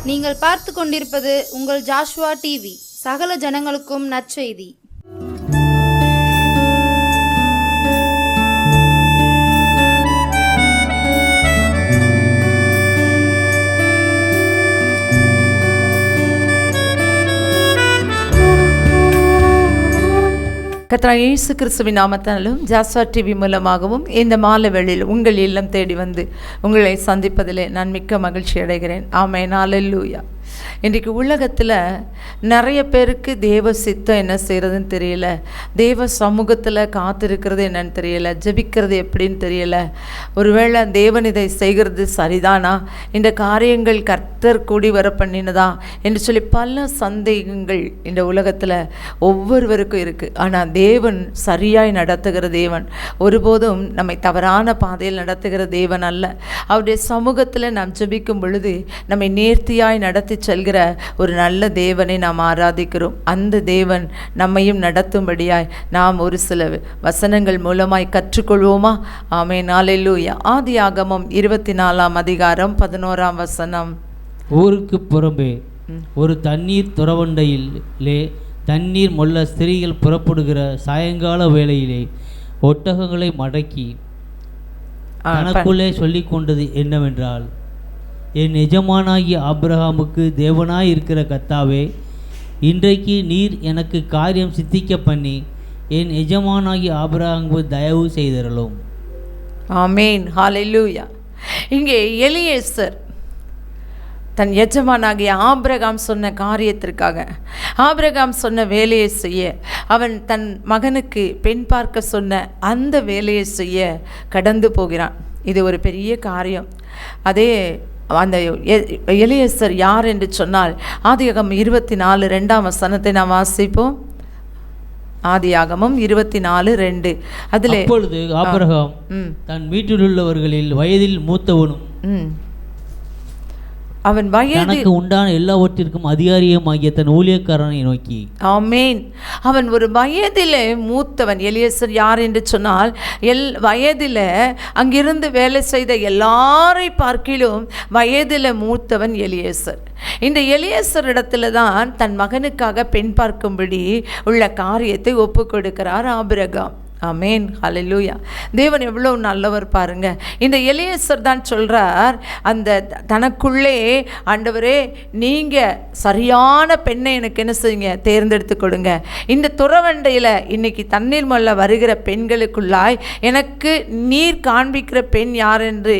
நீங்கள் பார்த்து கொண்டிருப்பது உங்கள் ஜாஷுவா டிவி. சகல ஜனங்களுக்கும் நற்செய்தி. கர்த்தராகிய இயேசு கிறிஸ்துவின் நாமத்தாலும் ஜாஸ்வா டிவி மூலமாகவும் இந்த மாலை வேளையில் உங்கள் இல்லம் தேடி வந்து உங்களை சந்திப்பதிலே நான் மிக்க மகிழ்ச்சி அடைகிறேன். ஆமென், அல்லேலூயா. இன்றைக்கு உலகத்தில் நிறைய பேருக்கு தேவ சித்தம் என்ன செய்கிறதுன்னு தெரியல, தேவ சமூகத்தில் காத்திருக்கிறது என்னன்னு தெரியல, ஜெபிக்கிறது எப்படின்னு தெரியல. ஒருவேளை தேவன் இதை செய்கிறது சரிதானா, இந்த காரியங்கள் கர்த்தர் கூடி வர பண்ணினதா என்று சொல்லி பல சந்தேகங்கள் இந்த உலகத்தில் ஒவ்வொருவருக்கும் இருக்குது. ஆனால் தேவன் சரியாய் நடத்துகிற தேவன், ஒருபோதும் நம்மை தவறான பாதையில் நடத்துகிற தேவன் அல்ல. அவருடைய சமூகத்தில் நாம் ஜெபிக்கும் பொழுது நம்மை நேர்த்தியாய் நடத்தி செல்கிற ஒரு நல்ல தேவனை நாம் ஆராதிக்கிறோம். அந்த தேவன் நம்மையும் நடத்தும்படியாய் நாம் ஒரு சில வசனங்கள் மூலமாய் கற்றுக்கொள்வோமா? ஆமென், அல்லேலூயா. ஆதியாகமம் 24 அதிகாரம் 11 வசனம். ஊருக்கு புறம்பே ஒரு தண்ணீர் துறவண்டையிலே தண்ணீர் மொள்ள ஸ்திரீகள் புறப்படுகிற சாயங்கால வேளையிலே ஒட்டகங்களை மடக்கி தனக்குள்ளே சொல்லி கொண்டது என்னவென்றால், என் எஜமானாகிய ஆபிரகாமுக்கு தேவனாய் இருக்கிற கர்த்தாவே, இன்றைக்கு நீர் எனக்கு காரியம் சித்திக்க பண்ணி என் எஜமானாகிய ஆபிரகாமுக்கு தயவு செய்தரலும். ஆமென், ஹல்லேலூயா. இங்கே எலியேசர் தன் எஜமானாகிய ஆபிரகாம் சொன்ன காரியத்திற்காக, ஆபிரகாம் சொன்ன வேலையை செய்ய, அவன் தன் மகனுக்கு பெண் பார்க்க சொன்ன அந்த வேலையை செய்ய கடந்து போகிறான். இது ஒரு பெரிய காரியம். அதே அந்த எலியேசர் யார் என்று சொன்னால், ஆதியாகமம் 24 2 வசனத்தை நாம் வாசிப்போம். ஆதியாகமம் 24:2. அதில் அப்பொழுது ஆபிரகாம் தன் வீட்டிலுள்ளவர்களில் வயதில் மூத்தவனும் அவன் வயதுக்கு உண்டான எல்லாவற்றிற்கும் அதிகாரியுமாகிய தன் ஊழியக்காரனை நோக்கி. ஆமென். அவன் ஒரு வயதிலே மூத்தவன். எலியேசர் யார் என்று சொன்னால், வயதில் அங்கிருந்து வேலை செய்த எல்லாரை பார்க்கிலும் வயதில் மூத்தவன் எலியேசர். இந்த எலியேசர் இடத்துல தான் தன் மகனுக்காக பெண் பார்க்கும்படி உள்ள காரியத்தை ஒப்பு கொடுக்கிறார் ஆபிரகாம். ஆமென், ஹல்லேலூயா. தேவன் எவ்வளோ நல்லவர் பாருங்க. இந்த எலியேசர் தான் சொல்கிறார், அந்த தனக்குள்ளே, ஆண்டவரே நீங்கள் சரியான பெண்ணை எனக்கு என்ன செய்யுங்க, தேர்ந்தெடுத்து கொடுங்க. இந்த துறவண்டையில் இன்னைக்கு தண்ணீர் மல்ல வருகிற பெண்களுக்குள்ளாய் எனக்கு நீர் காண்பிக்கிற பெண் யார் என்று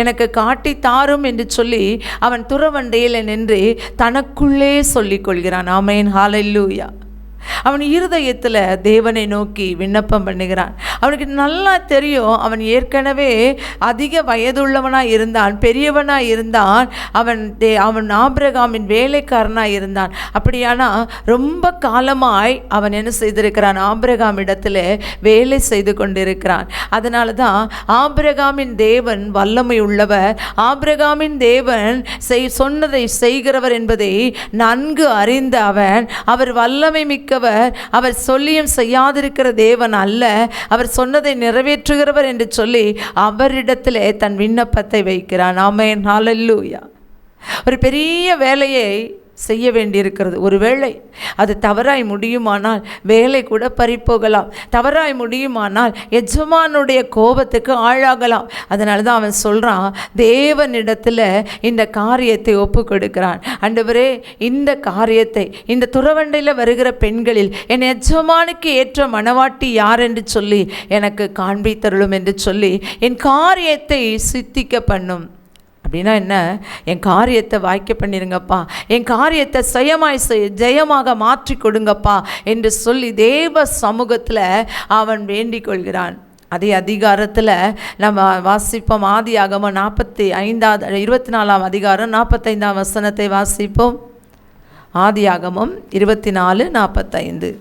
எனக்கு காட்டி தாரும் என்று சொல்லி அவன் துறவண்டையில் நின்று தனக்குள்ளே சொல்லிக் கொள்கிறான். ஆமென், ஹல்லேலூயா. அவன் இருதயத்தில் தேவனை நோக்கி விண்ணப்பம் பண்ணுகிறான். அவனுக்கு நல்லா தெரியும், அவன் ஏற்கனவே அதிக வயதுள்ளவனாக இருந்தான், பெரியவனாக இருந்தான், அவன் ஆபிரகாமின் வேலைக்காரனாக இருந்தான். அப்படியானா ரொம்ப காலமாய் அவன் என்ன செய்திருக்கிறான், ஆபிரகாம் இடத்துல வேலை செய்து கொண்டிருக்கிறான். அதனால தான் ஆபிரகாமின் தேவன் வல்லமை உள்ளவர், ஆபிரகாமின் தேவன் சொன்னதை செய்கிறவர் என்பதை நன்கு அறிந்த அவர் வல்லமை மிக்க, அவர் சொல்லியும் செய்யாதிருக்கிற தேவன் அல்ல, அவர் சொன்னதை நிறைவேற்றுகிறவர் என்று சொல்லி அவரிடத்திலே தன் விண்ணப்பத்தை வைக்கிறான். ஆமென், ஹல்லேலூயா. ஒரு பெரிய வேலையை செய்ய வேண்டியிருக்கிறது. ஒருவேளை அது தவறாய் முடியுமானால் வேலை கூட பறிப்போகலாம், தவறாய் முடியுமானால் எஜமானுடைய கோபத்துக்கு ஆளாகலாம். அதனால தான் அவன் சொல்கிறான், தேவனிடத்தில் இந்த காரியத்தை ஒப்பு கொடுக்கிறான். ஆண்டவரே, இந்த காரியத்தை, இந்த துறவண்டையில் வருகிற பெண்களில் என் எஜமானுக்கு ஏற்ற மணவாட்டி யார் என்று சொல்லி எனக்கு காண்பித்தருளும் என்று சொல்லி என் காரியத்தை சித்திக்க பண்ணும். அப்படின்னா என்ன? என் காரியத்தை வாய்க்க பண்ணிருங்கப்பா, என் காரியத்தை ஜெயமாக மாற்றி கொடுங்கப்பா என்று சொல்லி தேவ சமூகத்தில் அவன் வேண்டிக் கொள்கிறான். அதே அதிகாரத்தில் நம்ம வாசிப்போம். ஆதியாகமம் 24 அதிகாரம் 45 வசனத்தை வாசிப்போம். ஆதியாகமம் 24:45.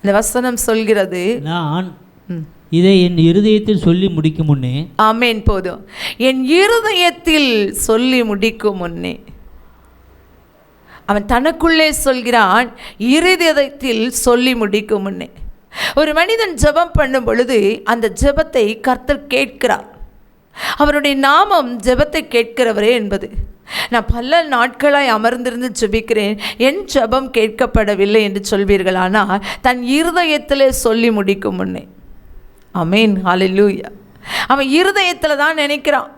இந்த வசனம் சொல்கிறது, நான் இதை என் இருதயத்தில் சொல்லி முடிக்கும் முன்னே. ஆமென். போதும். என் இருதயத்தில் சொல்லி முடிக்கும் முன்னே. அவன் தனக்குள்ளே சொல்கிறான், இருதயத்தில் சொல்லி முடிக்கும் முன்னே. ஒரு மனிதன் ஜெபம் பண்ணும் பொழுது அந்த ஜெபத்தை கர்த்தர் கேட்கிறார். அவருடைய நாமம் ஜெபத்தை கேட்கிறவரே என்பது. நான் பல நாட்களாய் அமர்ந்திருந்து ஜெபிக்கிறேன், என் ஜெபம் கேட்கப்படவில்லை என்று சொல்வீர்கள். ஆனால் தன் இருதயத்திலே சொல்லி முடிக்கும் முன்னே, ஆமென், ஹல்லேலூயா, அவன் இருதயத்தில் தான் நினைக்கிறான்,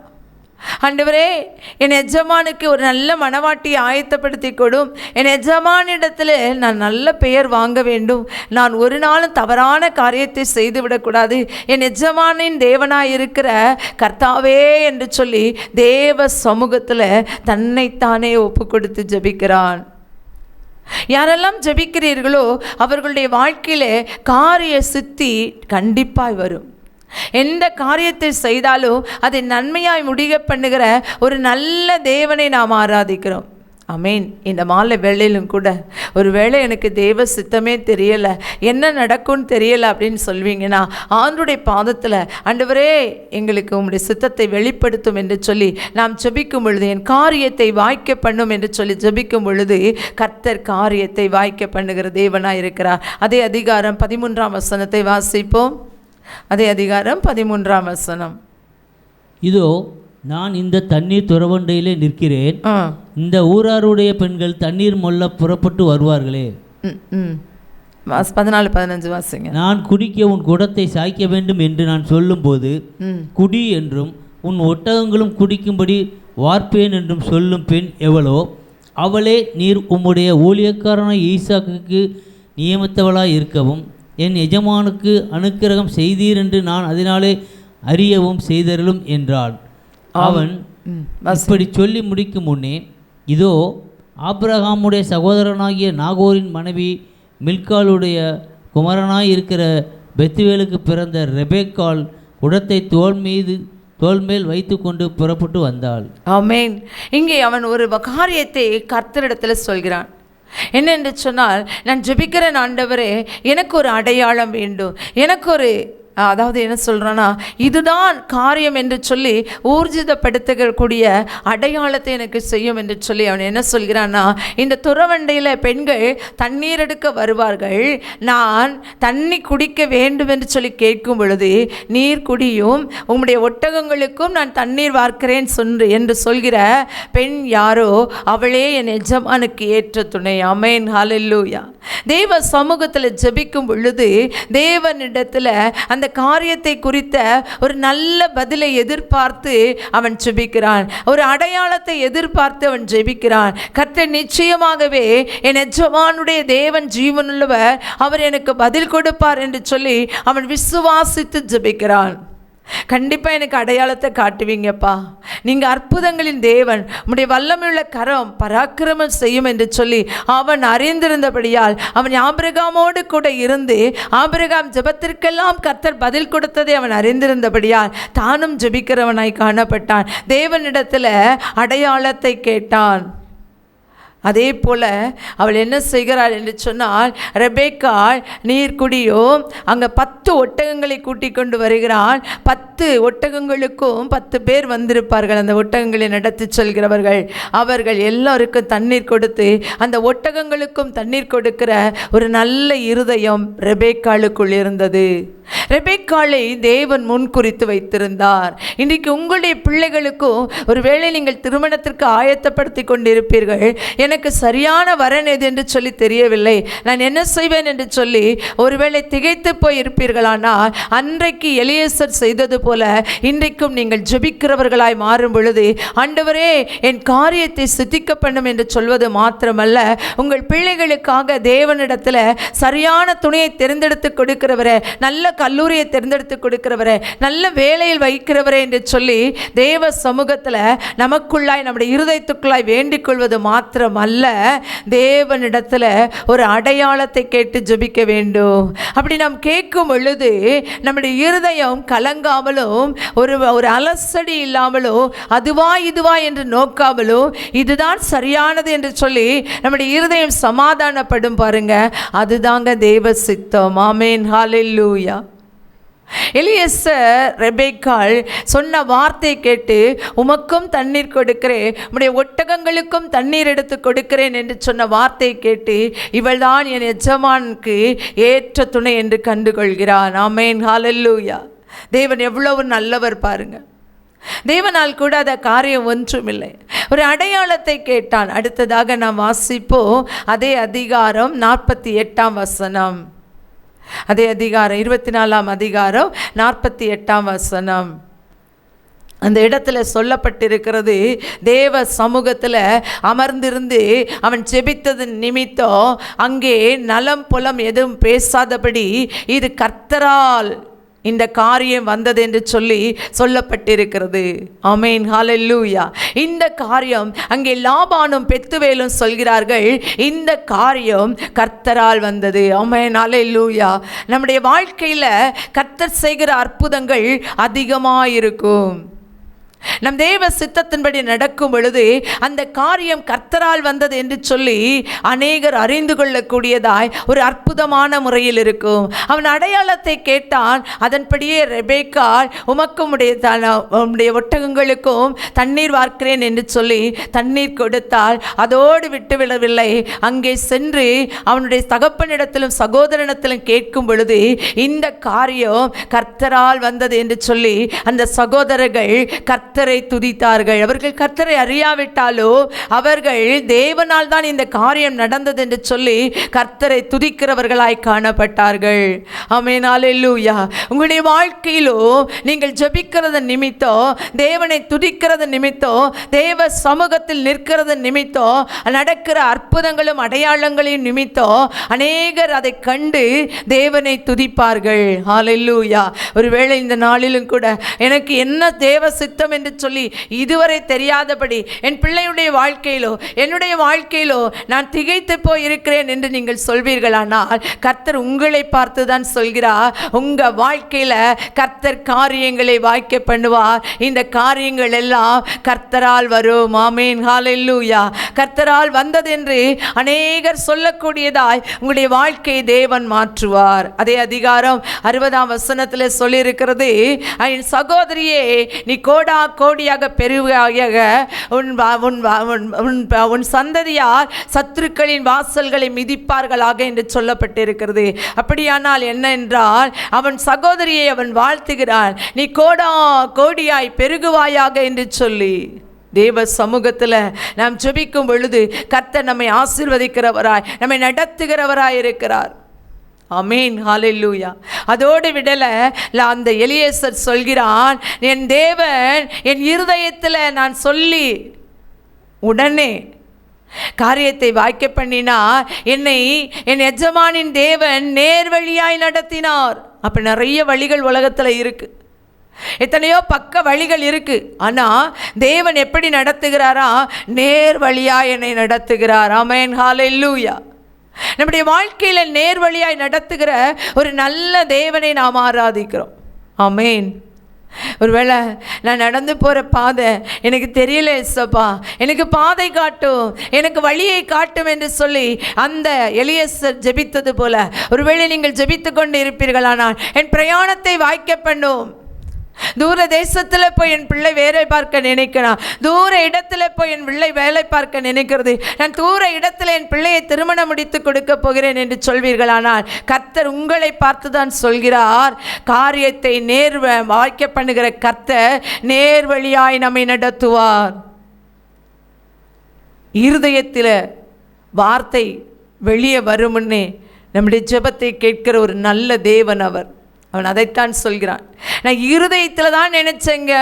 ஆண்டவரே என் எஜமானுக்கு ஒரு நல்ல மனவாட்டியை ஆயத்தப்படுத்தி கொடும், என் எஜமானிடத்தில் நான் நல்ல பெயர் வாங்க வேண்டும், நான் ஒரு நாளும் தவறான காரியத்தை செய்து விடக்கூடாது, என் எஜமானின் தேவனாய் இருக்கிற கர்த்தாவே என்று சொல்லி தேவ சமூகத்தில் தன்னைத்தானே ஒப்பு கொடுத்து ஜெபிக்கிறான். யாரெல்லாம் ஜெபிக்கிறீர்களோ அவர்களுடைய வாழ்க்கையிலே காரிய சித்தி கண்டிப்பாய் வரும். எந்த காரியத்தை செய்தாலும் அதை நன்மையாய் முடிக பண்ணுகிற ஒரு நல்ல தேவனை நாம் ஆராதிக்கிறோம். ஆமென். இந்த மாலை வேளையிலும் கூட ஒருவேளை எனக்கு தேவ சித்தமே தெரியலை, என்ன நடக்கும்னு தெரியலை அப்படின்னு சொல்வீங்கன்னா, ஆண்டவருடைய பாதத்தில் ஆண்டவரே எங்களுக்கு உம்முடைய சித்தத்தை வெளிப்படுத்தும் என்று சொல்லி நாம் ஜெபிக்கும் பொழுது, என் காரியத்தை வாய்க்க பண்ணும் என்று சொல்லி ஜெபிக்கும் பொழுது கர்த்தர் காரியத்தை வாய்க்க பண்ணுகிற தேவனாக இருக்கிறார். அதே அதிகாரம் 13ஆம் வசனத்தை வாசிப்போம். அதே அதிகாரம் 13ஆம் வசனம். இதோ நான் இந்த தண்ணீர் துறவண்டையிலே நிற்கிறேன், இந்த ஊராருடைய பெண்கள் தண்ணீர் மொள்ள புறப்பட்டு வருவார்களே. 14-15 வாசிங்க. நான் குடிக்க உன் குடத்தை சாய்க்க வேண்டும் என்று நான் சொல்லும்போது குடி என்றும் உன் ஒட்டகங்களும் குடிக்கும்படி வார்ப்பேன் என்றும் சொல்லும் பெண் எவளோ அவளே நீர் உம்முடைய ஊழியக்காரனான ஈசாக்குக்கு நியமித்தவளாய் இருக்கவும் என் எஜமானுக்கு அனுக்கிரகம் செய்தீர் என்று நான் அதனாலே அறியவும் செய்தருளும் என்றாள். அவன் இப்படி சொல்லி முடிக்கும் முன்னே, இதோ ஆபிரகாமுடைய சகோதரனாகிய நாகோரின் மனைவி மில்காளுடைய குமாரனாய் இருக்கிற பெத்துவேலுக்கு பிறந்த ரெபேக்காள் குடத்தை தோள் மேல் வைத்து கொண்டு புறப்பட்டு வந்தாள். ஆமென். இங்கே அவன் ஒரு காரியத்தை கர்த்தரிடத்தில் சொல்கிறான். என்னென்று சொன்னால், நான் ஜெபிக்கிறேன் ஆண்டவரே, எனக்கு ஒரு அடையாளம் வேண்டும், எனக்கு ஒரு அதாவது என்ன சொல்கிறான்னா, இதுதான் காரியம் என்று சொல்லி ஊர்ஜிதப்படுத்தக்கூடிய அடையாளத்தை எனக்கு செய்யும் என்று சொல்லி அவன் என்ன சொல்கிறான்னா, இந்த துறவண்டையில் பெண்கள் தண்ணீர் எடுக்க வருவார்கள், நான் தண்ணி குடிக்க வேண்டும் என்று சொல்லி கேட்கும் பொழுது நீர் குடியும், உம்முடைய ஒட்டகங்களுக்கும் நான் தண்ணீர் வார்க்கிறேன் என்று சொல்கிற பெண் யாரோ அவளே என் எஜமானுக்கு ஏற்ற துணை. ஆமென், ஹல்லேலூயா. தேவ சமூகத்தில் ஜெபிக்கும் பொழுது தேவனிடத்தில் அந்த காரியத்தை குறித்த ஒரு நல்ல பதிலை எதிர்பார்த்து அவன் ஜெபிக்கிறான், ஒரு அடையாளத்தை எதிர்பார்த்து அவன் ஜெபிக்கிறான். கர்த்தர் நிச்சயமாகவே என் எஜமானுடைய தேவன் ஜீவனுள்ளவர், அவர் எனக்கு பதில் கொடுப்பார் என்று சொல்லி அவன் விசுவாசித்து ஜெபிக்கிறான். கண்டிப்பாக எனக்கு அடையாளத்தை காட்டுவீங்கப்பா, நீங்கள் அற்புதங்களின் தேவன், உம்முடைய வல்லமையுள்ள கரம் பராக்கிரமம் செய்யும் என்று சொல்லி அவன் அறிந்திருந்தபடியால் அவன் ஆபிரகாமோடு கூட இருந்து ஆபிரகாம் ஜெபத்திற்கெல்லாம் கர்த்தர் பதில் கொடுத்ததை அவன் அறிந்திருந்தபடியால் தானும் ஜெபிக்கிறவனாய் காணப்பட்டான். தேவனிடத்தில் அடையாளத்தை கேட்டான். அதே போல் அவள் என்ன செய்கிறாள் என்று சொன்னால், ரெபேக்காள் நீர் குடியோ, அங்கே 10 ஒட்டகங்களை கூட்டிக் கொண்டு வருகிறாள். 10 ஒட்டகங்களுக்கும் 10 பேர் வந்திருப்பார்கள், அந்த ஒட்டகங்களை நடத்தி செல்கிறவர்கள். அவர்கள் எல்லோருக்கும் தண்ணீர் கொடுத்து அந்த ஒட்டகங்களுக்கும் தண்ணீர் கொடுக்கிற ஒரு நல்ல இருதயம் ரெபேக்காளுக்குள் இருந்தது. ரெபேக்காளை தேவன் முன் குறித்து வைத்திருந்தார். இன்றைக்கு உங்களுடைய பிள்ளைகளுக்கும் ஒருவேளை நீங்கள் திருமணத்திற்கு ஆயத்தப்படுத்தி கொண்டிருப்பீர்கள், எனக்கு சரியான வரன் எது என்று சொல்லி தெரியவில்லை, நான் என்ன செய்வேன் என்று சொல்லி ஒருவேளை திகைத்து போய் இருப்பீர்களானால், அன்றைக்கு எலியேசர் செய்தது போல இன்றைக்கும் நீங்கள் ஜெபிக்கிறவர்களாய் மாறும் பொழுது, ஆண்டவரே என் காரியத்தை சித்திக்க பண்ணும் என்று சொல்வது மாத்திரமல்ல, உங்கள் பிள்ளைகளுக்காக தேவனிடத்தில் சரியான துணையை தேர்ந்தெடுத்து கொடுக்கிறவரே, நல்ல கல்லூரியை தேர்ந்தெடுத்து கொடுக்கிறவரே, நல்ல வேலையில் வைக்கிறவரே என்று சொல்லி தேவ சமூகத்தில் நமக்குள்ளாய் நம்முடைய இருதயத்துக்குள்ளாய் வேண்டிக் கொள்வது மாத்திரமல்ல, தேவனிடத்தில் ஒரு அடையாளத்தை கேட்டு ஜெபிக்க வேண்டும். அப்படி நாம் கேட்கும் பொழுது நம்முடைய இருதயம் கலங்காமலும் ஒரு அலசடி இல்லாமலும் அதுவா இதுவா என்று நோக்காமலும் இதுதான் சரியானது என்று சொல்லி நம்முடைய இருதயம் சமாதானப்படும் பாருங்க, அதுதாங்க தேவ சித்தம். ஆமென், ஹல்லேலூயா. எலியேசர் ரெபேக்காள் சொன்ன வார்த்தை கேட்டு, உமக்கும் தண்ணீர் கொடுக்கிறேன், உம்முடைய ஒட்டகங்களுக்கும் தண்ணீர் எடுத்து கொடுக்கிறேன் என்று சொன்ன வார்த்தை கேட்டு, இவள்தான் என் எஜமானுக்கு ஏற்ற துணை என்று கண்டுகொள்கிறான். ஆமென், ஹல்லேலூயா. தேவன் எவ்வளவு நல்லவர் பாருங்க. தேவனால் கூடாத காரியம் ஒன்றுமில்லை. ஒரு அடையாளத்தை கேட்டான். அடுத்ததாக நாம் வாசிப்போம் அதே அதிகாரம் 48ஆம் வசனம். அதே அதிகாரம் 24ஆம் அதிகாரம் 48ஆம் வசனம். அந்த இடத்துல சொல்லப்பட்டிருக்கிறது, தேவ சமூகத்தில் அமர்ந்திருந்து அவன் ஜெபித்தது நிமித்தம் அங்கே நலம் புலம் எதுவும் பேசாதபடி இது கர்த்தரால் இந்த காரியம் வந்தது என்று சொல்லப்பட்டிருக்கிறது. ஆமென், ஹல்லேலூயா. இந்த காரியம் அங்கே லாபானும் பெத்துவேலும் சொல்கிறார்கள், இந்த காரியம் கர்த்தரால் வந்தது. ஆமென், ஹல்லேலூயா. நம்முடைய வாழ்க்கையில் கர்த்தர் செய்கிற அற்புதங்கள் அதிகமாக இருக்கும். நம் தேவ சித்தத்தின்படி நடக்கும் பொழுது அந்த காரியம் கர்த்தரால் வந்தது என்று சொல்லி அநேகர் அறிந்து கொள்ளக்கூடியதாய் ஒரு அற்புதமான முறையில் இருக்கும். அவன் அடையாளத்தை கேட்டான். அதன்படியே ரெபேக்காள் உமக்கும் உம்முடைய ஒட்டகங்களுக்கும் தண்ணீர் வார்க்கிறேன் என்று சொல்லி தண்ணீர் கொடுத்தால் அதோடு விட்டுவிடவில்லை. அங்கே சென்று அவனுடைய தகப்பனிடத்திலும் சகோதரனிடத்திலும் கேட்கும் பொழுது இந்த காரியம் கர்த்தரால் வந்தது என்று சொல்லி அந்த சகோதரர்கள் கர்த்தரை துதித்தார்கள். அவர்கள் கர்த்தரை அறியாவிட்டாலோ அவர்கள் தேவனால் தான் இந்த காரியம் நடந்தது என்று சொல்லி கர்த்தரை துதிக்கிறவர்களாய் காணப்பட்டார்கள். ஆமென், ஹல்லேலூயா. உங்களுடைய வாழ்க்கையிலோ நீங்கள் ஜெபிக்கிறது நிமித்தம், தேவனை துதிக்கிறது நிமித்தம், தேவ சமூகத்தில் நிற்கிறது நிமித்தம், நடக்கிற அற்புதங்களும் அடையாளங்களையும் நிமித்தம் அநேகர் அதை கண்டு தேவனை துதிப்பார்கள். ஹல்லேலூயா. ஒருவேளை இந்த நாளிலும் கூட எனக்கு என்ன தேவ சித்தம் என்று சொல்லி இதுவரை தெரியாதபடி என் பிள்ளையுடைய வாழ்க்கையிலோ என்னுடைய வாழ்க்கையிலோ நான் திகைத்து போய் இருக்கிறேன் என்று நீங்கள் சொல்வீர்களானால் கர்த்தர் உங்களை பார்த்து தான் சொல்கிறார். உங்க வாழ்க்கையில கர்த்தர் காரியங்களை வாய்க்க பண்ணுவார். இந்த காரியங்கள் எல்லாம் கர்த்தரால் வரும். ஆமென், ஹல்லேலூயா. கர்த்தரால் வந்தது என்று அநேகர் சொல்லக்கூடியதாய் உங்களுடைய வாழ்க்கையை தேவன் மாற்றுவார். அதே அதிகாரம் 60ஆம் வசனத்தில் சொல்லியிருக்கிறது, என் சகோதரியே நீ கோடா கோடியாக பெருவாயாக உன் சந்ததியார் சத்துருக்களின் வாசல்களை மிதிப்பார்களாக என்று சொல்லப்பட்டிருக்கிறது. அப்படியானால் என்ன என்றால் அவன் சகோதரியை அவன் வாழ்த்துகிறான், நீ கோடா கோடியாய் பெருகுவாயாக என்று சொல்லி. தேவ சமூகத்தில் நாம் ஜெபிக்கும் பொழுது கர்த்தர் நம்மை ஆசீர்வதிக்கிறவராய் நம்மை நடத்துகிறவராய் இருக்கிறார். ஆமென், ஹல்லேலூயா. அதோடு விடல அந்த எலியேசர் சொல்கிறான், என் தேவன் என் இருதயத்தில் நான் சொல்லி உடனே காரியத்தை வாய்க்க பண்ணினார். என்னை என் எஜமானின் தேவன் நேர்வழியாய் நடத்தினார். அப்போ நிறைய வழிகள் உலகத்தில் இருக்கு, எத்தனையோ பக்க வழிகள் இருக்கு. ஆனால் தேவன் எப்படி நடத்துகிறாரா? நேர் வழியாய் என்னை நடத்துகிறார். ஆமென், ஹல்லேலூயா. நம்முடைய வாழ்க்கையில் நேர்வழியாய் நடத்துகிற ஒரு நல்ல தேவனை நாம் ஆராதிக்கிறோம். ஆமென். ஒருவேளை நான் நடந்து போகிற பாதை எனக்கு தெரியல ஏசப்பா, எனக்கு பாதை காட்டும், எனக்கு வழியை காட்டும் என்று சொல்லி அந்த எலியேசர் ஜெபித்தது போல ஒருவேளை நீங்கள் ஜெபித்து கொண்டு இருப்பீர்களானால் என் பிரயாணத்தை வாய்க்க பண்ணும். தூர தேசத்தில் போய் என் பிள்ளை வேலை பார்க்க நினைக்கிறான், தூர இடத்துல போய் என் பிள்ளை வேலை பார்க்க நினைக்கிறது, நான் தூர இடத்துல என் பிள்ளையை திருமணம் முடித்து கொடுக்க போகிறேன் என்று சொல்வீர்களானால் கர்த்தர் உங்களை பார்த்து தான் சொல்கிறார். காரியத்தை வாய்க்க பண்ணுகிற கர்த்தர் நேர்வழியாய் நம்மை நடத்துவார். இருதயத்தில் வார்த்தை வெளியே வரும் முன்னே நம்முடைய ஜெபத்தை கேட்கிற ஒரு நல்ல தேவன் அவர். அவன் அதைத்தான் சொல்கிறான், நான் இருதயத்தில் தான் நினைச்சேங்க,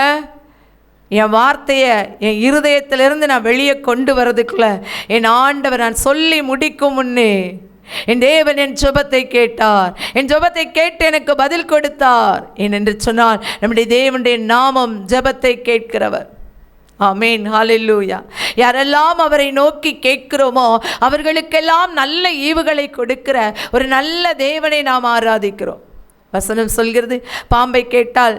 என் வார்த்தையை என் இருதயத்திலிருந்து நான் வெளியே கொண்டு வர்றதுக்குள்ள என் ஆண்டவர் நான் சொல்லி முடிக்கும் முன்னே என் தேவன் என் ஜெபத்தை கேட்டார், என் ஜெபத்தை கேட்டு எனக்கு பதில் கொடுத்தார். ஏனென்று சொன்னால் நம்முடைய தேவனுடைய நாமம் ஜெபத்தை கேட்கிறவர். ஆமென், ஹல்லேலூயா. யாரெல்லாம் அவரை நோக்கி கேட்கிறோமோ அவர்களுக்கெல்லாம் நல்ல ஈவுகளை கொடுக்கிற ஒரு நல்ல தேவனை நாம் ஆராதிக்கிறோம். வசனம் சொல்கிறது, பாம்பை கேட்டால்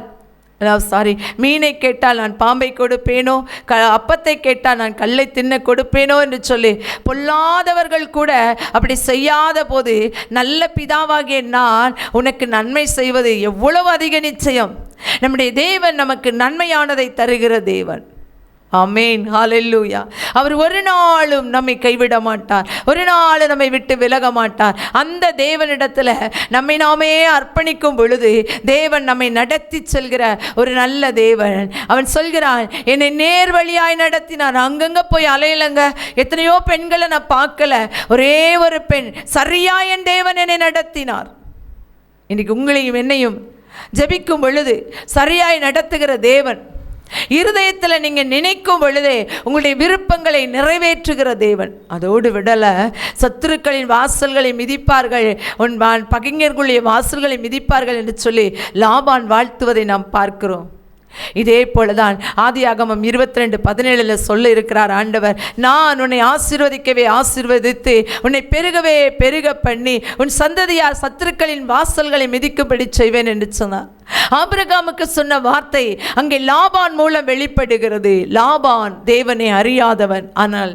மீனை கேட்டால் நான் பாம்பை கொடுப்பேனோ, அப்பத்தை கேட்டால் நான் கல்லை தின்ன கொடுப்பேனோ என்று சொல்லி பொல்லாதவர்கள் கூட அப்படி செய்யாத போது நல்ல பிதாவாகிய நான் உனக்கு நன்மை செய்வது எவ்வளவு அதிக நிச்சயம். நம்முடைய தேவன் நமக்கு நன்மையானதை தருகிற தேவன். ஆமென், ஹல்லேலூயா. அவர் ஒரு நாளும் நம்மை கைவிட மாட்டார், ஒரு நாளும் நம்மை விட்டு விலக மாட்டார். அந்த தேவனிடத்தில் நம்மை நாமே அர்ப்பணிக்கும் பொழுது தேவன் நம்மை நடத்தி செல்கிற ஒரு நல்ல தேவன். அவன் சொல்கிறான், என்னை நேர் வழியாய் நடத்தினார். அங்கங்க போய் அலையலங்க, எத்தனையோ பெண்களை நான் பார்க்கல, ஒரே ஒரு பெண் சரியா என் தேவன் என்னை நடத்தினார். இன்னைக்கு உங்களையும் என்னையும் ஜெபிக்கும் பொழுது சரியாய் நடத்துகிற தேவன், இருதயத்தில் நீங்கள் நினைக்கும் பொழுதே உங்களுடைய விருப்பங்களை நிறைவேற்றுகிற தேவன். அதோடு விடலை, சத்துருக்களின் வாசல்களை மிதிப்பார்கள், உன் பகைஞர்களுடைய வாசல்களை மிதிப்பார்கள் என்று சொல்லி லாபான் வாழ்த்துவதை நாம் பார்க்கிறோம். இதே போலதான் ஆதியாகமம் 22:17 சொல்ல இருக்கிறார் ஆண்டவர், நான் உன்னை ஆசீர்வதிக்கவே ஆசீர்வதித்து உன்னை பெருகவே பெருக பண்ணி உன் சந்ததியார் சத்துருக்களின் வாசல்களை மிதிக்கும்படி செய்வேன் என்று சொன்னார். ஆபிரகாமுக்கு சொன்ன வார்த்தை அங்கே லாபான் மூலம் வெளிப்படுகிறது. லாபான் தேவனை அறியாதவன், ஆனால்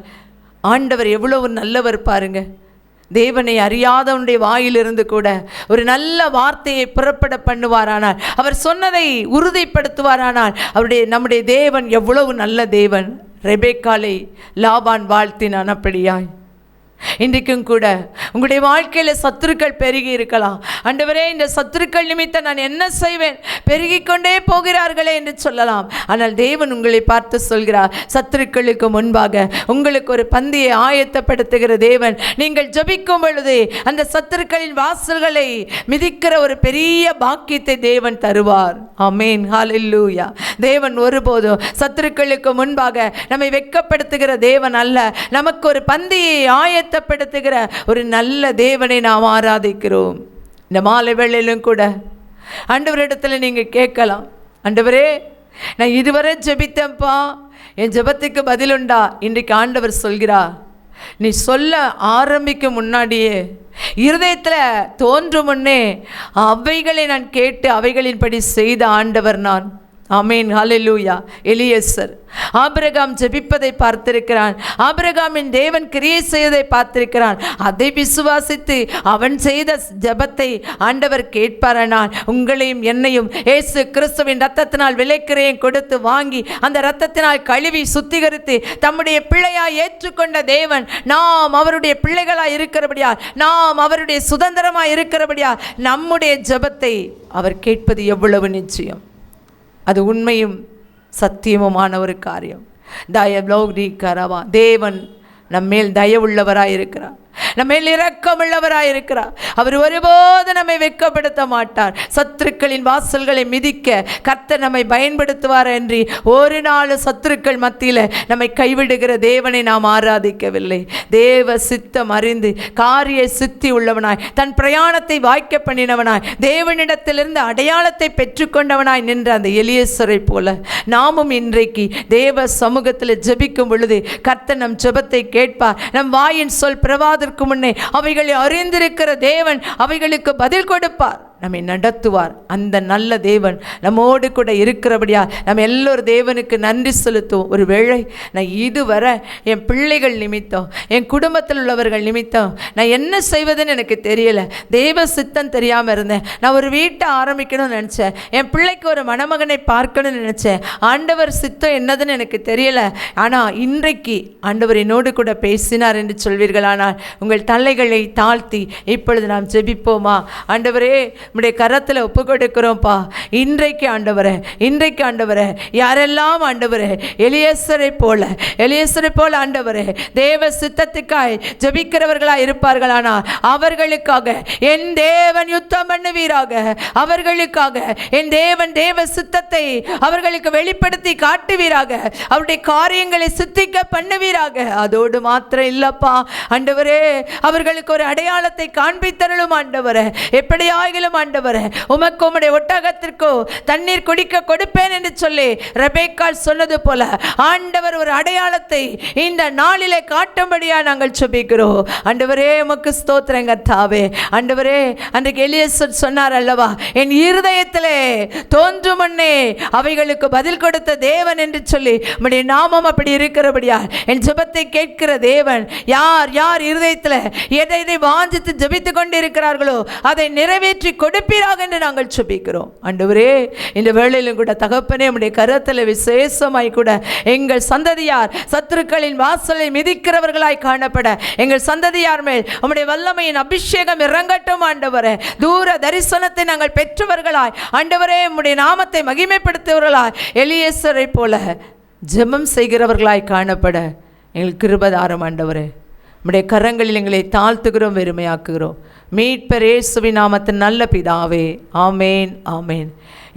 ஆண்டவர் எவ்வளவு நல்லவர் பாருங்க. தேவனை அறியாதவனுடைய வாயிலிருந்து கூட ஒரு நல்ல வார்த்தையை புறப்பட பண்ணுவாரானால், அவர் சொன்னதை உறுதிப்படுத்துவாரானால், நம்முடைய தேவன் எவ்வளவு நல்ல தேவன். ரெபேக்காலை லாபான் வாழ்த்தினான் அப்படியாய். இன்றைக்கும் கூட உங்களுடைய வாழ்க்கையில் சத்துருக்கள் பெருகி இருக்கலாம். ஆண்டவரே, இந்த சத்துருக்கள் நிமித்தம் நான் என்ன செய்வேன், பெருகிக்கொண்டே போகிறார்களே என்று சொல்லலாம். ஆனால் தேவன் உங்களை பார்த்து சொல்கிறார், சத்துருக்களுக்கு முன்பாக உங்களுக்கு ஒரு பந்தியை ஆயத்தப்படுத்துகிற தேவன். நீங்கள் ஜெபிக்கும் பொழுது அந்த சத்துருக்களின் வாசல்களை மிதிக்கிற ஒரு பெரிய பாக்கியத்தை தேவன் தருவார். ஆமென், ஹல்லேலூயா. தேவன் ஒருபோதும் சத்துருக்களுக்கு முன்பாக நம்மை வெட்கப்படுத்துகிற தேவன் அல்ல. நமக்கு ஒரு பந்தியை ஆயத்தப்படுத்துகிற ஒரு நல்ல தேவனை நாம் ஆராதிக்கிறோம். இந்த மாலை வேளையிலும் கூட ஆண்டவரிடத்தில் நீங்கள் கேட்கலாம், ஆண்டவரே, நான் இதுவரை ஜெபித்தேன்ப்பா, என் ஜெபத்துக்கு பதிலுண்டா? இன்றைக்கு ஆண்டவர் சொல்கிறார், நீ சொல்ல ஆரம்பிக்கும் முன்னாடியே, இருதயத்தில் தோன்றும் முன்னே அவைகளை நான் கேட்டு அவைகளின்படி செய்த ஆண்டவர் நான். ஆமென், ஹல்லேலூயா. எலியேசர் ஆபிரகாம் ஜெபிப்பதை பார்த்திருக்கிறான். ஆபிரகாமின் தேவன் கிரியை செய்வதை பார்த்திருக்கிறான். அதை விசுவாசித்து அவன் செய்த ஜெபத்தை ஆண்டவர் கேட்பாரானால், உங்களையும் என்னையும் இயேசு கிறிஸ்துவின் இரத்தத்தினால் விலைக்கிரயம் கொடுத்து வாங்கி அந்த இரத்தத்தினால் கழுவி சுத்திகரித்து தம்முடைய பிள்ளையாய் ஏற்றுக்கொண்ட தேவன், நாம் அவருடைய பிள்ளைகளாய் இருக்கிறபடியால், நாம் அவருடைய சுதந்திரமாய் இருக்கிறபடியால் நம்முடைய ஜெபத்தை அவர் கேட்பது எவ்வளவு நிச்சயம். அது உண்மையும் சத்தியமுமான ஒரு காரியம். தயவுலோகி கரவா, தேவன் நம்மேல் தயவுள்ளவராய் இருக்கிறார், நம்மேல் இரக்கமுள்ளவராய் இருக்கிறார். அவர் ஒருபோது நம்மை வெட்கப்படுத்த மாட்டார். சத்துருக்களின் வாசல்களை மிதிக்க கர்த்தர் நம்மை பயன்படுத்துவார் என்று ஒரு நாள் சத்துருக்கள் மத்தியில் நம்மை கைவிடுகிற தேவனை நாம் ஆராதிக்கவில்லை. தேவ சித்தம் அறிந்து காரிய சித்தி உள்ளவனாய், தன் பிரயாணத்தை வாய்க்க பண்ணினவனாய், தேவனிடத்திலிருந்து அடையாளத்தை பெற்றுக்கொண்டவனாய் நின்ற அந்த எலியேசரை போல நாமும் இன்றைக்கு தேவ சமூகத்தில் ஜெபிக்கும் பொழுது கர்த்தர் நம் ஜெபத்தை கேட்பார். நம் வாயின் சொல் பிரவாத முன்னே அவைகளை அறிந்திருக்கிற தேவன் அவைகளுக்கு பதில் கொடுப்பார், நம்மை நடத்துவார். அந்த நல்ல தேவன் நம்மோடு கூட இருக்கிறபடியா நம்ம எல்லோரும் தேவனுக்கு நன்றி செலுத்துவோம். ஒரு வேளை நான் இதுவரை என் பிள்ளைகள் நிமித்தம், என் குடும்பத்தில் உள்ளவர்கள் நிமித்தம் நான் என்ன செய்வதுன்னு எனக்கு தெரியல, தேவ சித்தம் தெரியாமல் இருந்தேன். நான் ஒரு வீட்டை ஆரம்பிக்கணும்னு நினச்சேன், என் பிள்ளைக்கு ஒரு மணமகனை பார்க்கணும்னு நினச்சேன். ஆண்டவர் சித்தம் என்னதுன்னு எனக்கு தெரியல. ஆனால் இன்றைக்கு ஆண்டவர் என்னோடு கூட பேசினார் என்று சொல்வீர்களானால் உங்கள் தலைகளை தாழ்த்தி இப்பொழுது நாம் ஜெபிப்போமா? ஆண்டவரே, உம்முடைய கரத்தில் ஒப்பு கொடுக்கிறோம்ப்பா. இன்றைக்கு ஆண்டவரே, இன்றைக்கு ஆண்டவரே, யாரெல்லாம் ஆண்டவரே எலியேசரை போல ஆண்டவரே தேவ சித்தத்துக்காய் ஜெபிக்கிறவர்களாய் இருப்பார்களானா அவர்களுக்காக என் தேவன் யுத்தம் பண்ணுவீராக. அவர்களுக்காக என் தேவன் தேவ சித்தத்தை அவர்களுக்கு வெளிப்படுத்தி காட்டுவீராக. அவருடைய காரியங்களை சித்திக்க பண்ணுவீராக. அதோடு மாத்திரம் இல்லப்பா ஆண்டவரே, அவர்களுக்கு ஒரு அடையாளத்தை காண்பித்தருளும் ஆண்டவரே. எப்படியாகிலும் ஆண்டவரே, உமக்கு உம்முடைய ஒட்டகத்திற்கோ தண்ணீர் குடிக்க கொடுப்பேன் என்று சொல்லி ரெபேக்காள் சொன்னது போல ஆண்டவர் ஒரு அடையாளத்தை இந்த நாளிலே காட்டும்படியா நாங்கள் ஜெபிக்கிறோம். ஆண்டவரே, உமக்கு ஸ்தோத்திரம் கர்த்தாவே. ஆண்டவரே, அன்றைக்கு எலியேசர் சொன்னார் அல்லவா, என் இருதயத்திலே தோன்றும் முன்னே அவைகளுக்கு பதில் கொடுத்த தேவன் என்று சொல்லி உம்முடைய நாமம் அப்படி இருக்கிறபடியா என் ஜெபத்தை கேட்கிற தேவன். யார் யார் இருதயத்தில் எதை வாஞ்சித்து ஜெபித்து கொண்டு இருக்கிறார்களோ அதை நிறைவேற்றி கொடு கொடுப்பீராக என்று நாங்கள் ஜெபிக்கிறோம். ஆண்டவரே, இந்த வேளையிலும் கூட தகப்பனே, உம்முடைய கரத்தில் விசேஷமாய் கூட எங்கள் சந்ததியார் சத்துருக்களின் வாசலை மிதிக்கிறவர்களாய் காணப்பட எங்கள் சந்ததியார் மேல் உம்முடைய வல்லமையின் அபிஷேகம் இறங்கட்டும். ஆண்டவரே, தூர தரிசனத்தை நாங்கள் பெற்றவர்களாய், ஆண்டவரே, உம்முடைய நாமத்தை மகிமைப்படுத்துவர்களாய், எலியேசரை போல ஜெபம் செய்கிறவர்களாய் காணப்பட எங்கள் கிருபதாரம். ஆண்டவரே, உம்முடைய கரங்களில் எங்களை தாழ்த்துகிறோம், வெறுமையாக்குகிறோம். மீட்பர் இயேசுவின் நாமத்தின் நல்ல பிதாவே, ஆமேன், ஆமேன்.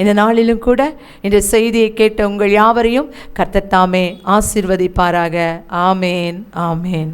இந்த நாளிலும் கூட இந்த செய்தியை கேட்ட உங்கள் யாவரையும் கர்த்தர் தாமே ஆசீர்வதிப்பாராக. ஆமேன், ஆமேன்.